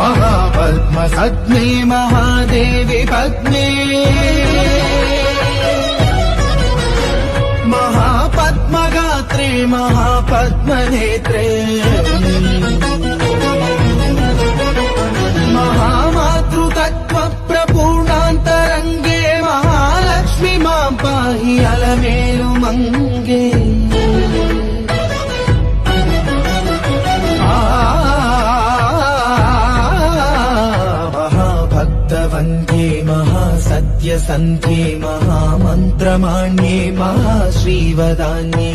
महापद्मसद्मे महादेवी पद्मे महापद्मगात्रे महापद्मनेत्रे महामातृतत्त्वप्रपूर्णान्तरङ्गे महालक्ष्मी मां पाहि अलमेलुमङ्गे महाभक्तवन्द्ये महासत्यसन्ध्ये महामन्त्रमाण्ये महाश्रीवदान्ये